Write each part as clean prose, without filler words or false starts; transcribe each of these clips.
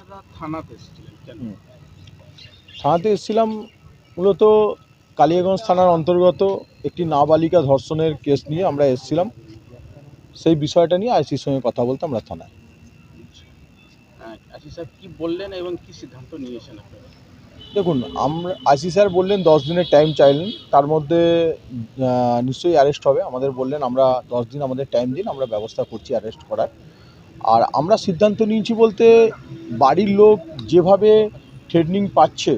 আপনারা থানাতে এসেছিলেন কেন? থানাতে এসেছিলাম মূলত কালিয়াগঞ্জ থানার অন্তর্গত একটি নাবালিকা ধর্ষণের কেস নিয়ে আমরা এসেছিলাম। সেই বিষয়টা নিয়ে আইসির সঙ্গে কথা বলতে আমরা থানায়। আশিস সাহেব কি বললেন এবং কি সিদ্ধান্ত নিয়েছেন আপনারা? দেখুন, আমরা আইসি স্যার বললেন 10 দিনের টাইম চাইলেন, তার মধ্যে নিশ্চয়ই অ্যারেস্ট হবে। আমাদের বললেন আমরা 10 দিন আমাদের টাইম দিন, আমরা ব্যবস্থা করছি অ্যারেস্ট করার। আর আমরা সিদ্ধান্ত নিয়েছি বলতে, বাড়ির লোক যেভাবে থ্রেটনিং পাচ্ছে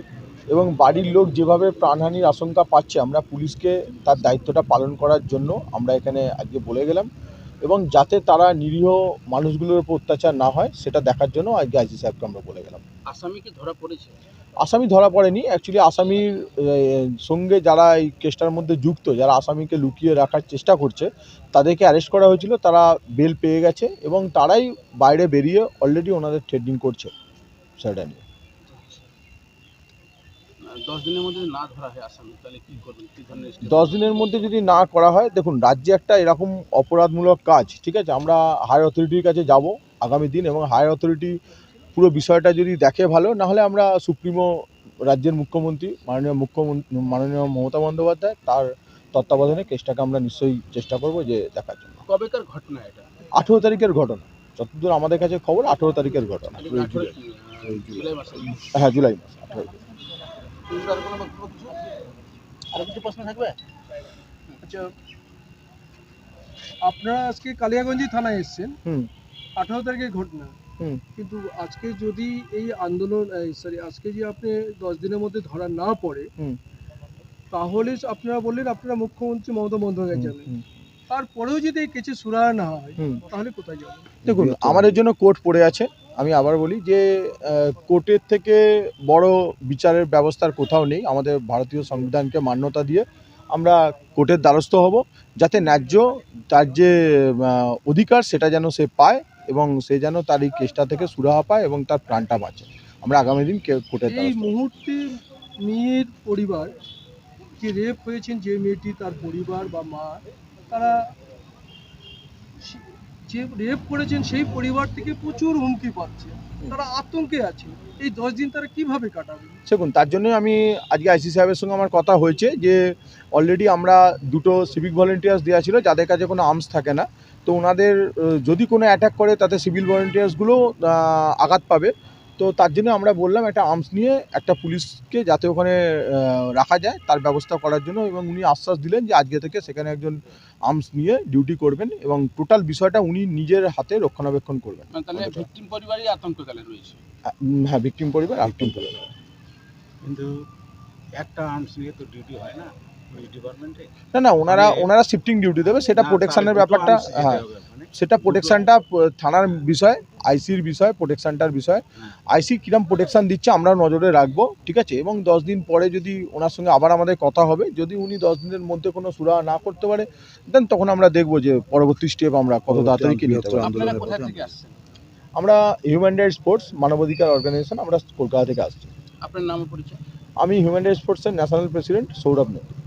এবং বাড়ির লোক যেভাবে প্রাণহানির আশঙ্কা পাচ্ছে, আমরা পুলিশকে তার দায়িত্বটা পালন করার জন্য আমরা এখানে আজকে বলে গেলাম, এবং যাতে তারা নিরীহ মানুষগুলোর উপর অত্যাচার না হয় সেটা দেখার জন্য আজকে আইসি সাহেবকে আমরা বলে গেলাম। আসামি কি ধরা পড়েছে? আসামি ধরা পড়েনি। অ্যাকচুয়ালি আসামির সঙ্গে যারা এই কেসটার মধ্যে যুক্ত, যারা আসামিকে লুকিয়ে রাখার চেষ্টা করছে, তাদেরকে অ্যারেস্ট করা হয়েছিল। তারা বেল পেয়ে গেছে এবং তারাই বাইরে বেরিয়ে অলরেডি ওনাদের থ্রেটনিং করছে সেটা নিয়ে। 10 দিনের মধ্যে যদি না ধরা হয় আসামি, তাহলে কি করবেন? কি ধরনের step? 10 দিনের মধ্যে যদি না করা হয়, দেখুন রাজ্যে একটা এরকম অপরাধমূলক কাজ, ঠিক আছে, আমরা হায়ার অথরিটির কাছে যাব আগামী দিন, এবং হায়ার অথরিটি পুরো বিষয়টা যদি দেখে ভালো, না হলে আমরা সুপ্রিমো রাজ্যের মুখ্যমন্ত্রী মাননীয় মমতা বন্দ্যোপাধ্যায়, তার তত্ত্বাবধানে কেসটাকে আমরা নিশ্চয়ই চেষ্টা করব যে দেখার জন্য। কবেকার ঘটনা এটা? 18 তারিখের ঘটনা, যতদূর আমাদের কাছে খবর 18 তারিখের ঘটনা। জুলাই মাসে। হ্যাঁ, জুলাই মাস 18 তারিখ। আর কোনো বক্তব্য কিছু? আরো কিছু প্রশ্ন থাকবে? আচ্ছা, আপনারা আজকে কালিয়াগঞ্জ থানায় এসেছেন। 18 তারিখের ঘটনা, কিন্তু আজকে যদি এই আন্দোলন আজকে যে আপনি 10 দিনের মধ্যে ধরা না পড়ে, তাহলে আপনারা বললেন আপনারা মুখ্যমন্ত্রী মমতা বন্দ্যোপাধ্যায় যাবেন, তারপরেও যদি এই কেসে সুরাহা না হয় তাহলে কোথায় যাবেন? দেখুন, আমাদের জন্য কোর্ট পড়ে আছে। আমি আবার বলি যে কোর্টের থেকে বড় বিচারের ব্যবস্থার কোথাও নেই। আমাদের ভারতীয় সংবিধানকে মান্যতা দিয়ে আমরা কোর্টের দ্বারস্থ হব, যাতে ন্যায্য তার যে অধিকার সেটা যেন সে পায়, এবং সে যেন তার এই কেসটা থেকে সুরাহা পায় এবং তার প্রাণটা বাঁচে। আমরা আগামী দিন কোর্টের এই দ্বারস্থ হব। মুহূর্তে মেয়ের পরিবার, যে রেপ হয়েছেন যে মেয়েটি, তার পরিবার বা মা, তারা যে রেপ করেছেন সেই পরিবার থেকে প্রচুর হুমকি পাচ্ছে, তারা আতঙ্কে আছে। এই 10 দিন তারা কিভাবে কাটাবে? দেখুন, তার জন্য আমি আজকে আইসি সাহেবের সঙ্গে আমার কথা হয়েছে যে অলরেডি আমরা 2টো সিভিক ভলেন্টিয়ার্স দেওয়া ছিল, যাদের কাছে কোনো আর্মস থাকে না। তো ওনাদের যদি কোনো অ্যাটাক করে তাতে সিভিল ভলেন্টিয়ার্সগুলো আঘাত পাবে। তো তার জন্য আমরা বললাম একটা আর্মস নিয়ে একটা পুলিশকে যাতে ওখানে রাখা যায় তার ব্যবস্থা করার জন্য, এবং উনি আশ্বাস দিলেন যে আজকে থেকে সেখানে একজন আর্মস নিয়ে ডিউটি করবেন এবং টোটাল বিষয়টা উনি নিজের হাতে রক্ষণাবেক্ষণ করবেন। তাহলে ভিকটিম পরিবারই আতঙ্ক তাহলে রয়েছে। হ্যাঁ, ভিকটিম পরিবার ভিকটিম পরিবার। কিন্তু একটা আর্মস নিয়ে তো ডিউটি হয় না পুলিশ ডিপার্টমেন্টে। না, ওনারা শিফটিং ডিউটি দেবে, সেটা প্রোটেকশনের ব্যাপারটা। হ্যাঁ, সেটা প্রোটেকশনটা থানার বিষয়, আইসির বিষয়, প্রোটেকশনটার বিষয়। আইসি কিরম প্রোটেকশন দিচ্ছে আমরা নজরে রাখবো, ঠিক আছে। এবং 10 দিন পরে যদি ওনার সঙ্গে আবার আমাদের কথা হবে, যদি উনি 10 দিনের মধ্যে কোনো সুরাহা না করতে পারে, দেন তখন আমরা দেখবো যে পরবর্তী স্টেপ আমরা কত তাড়াতাড়ি কি নিতে পারি। আপনারা কোথা থেকে আসছেন? আমরা হিউম্যান রাইটস স্পোর্টস মানবাধিকার অর্গানাইজেশন, আমরা কলকাতা থেকে আসছি। আপনার নাম ও পরিচয়? আমি হিউম্যান রাইটস স্পোর্টসের ন্যাশনাল প্রেসিডেন্ট সৌরভ নেত্রী।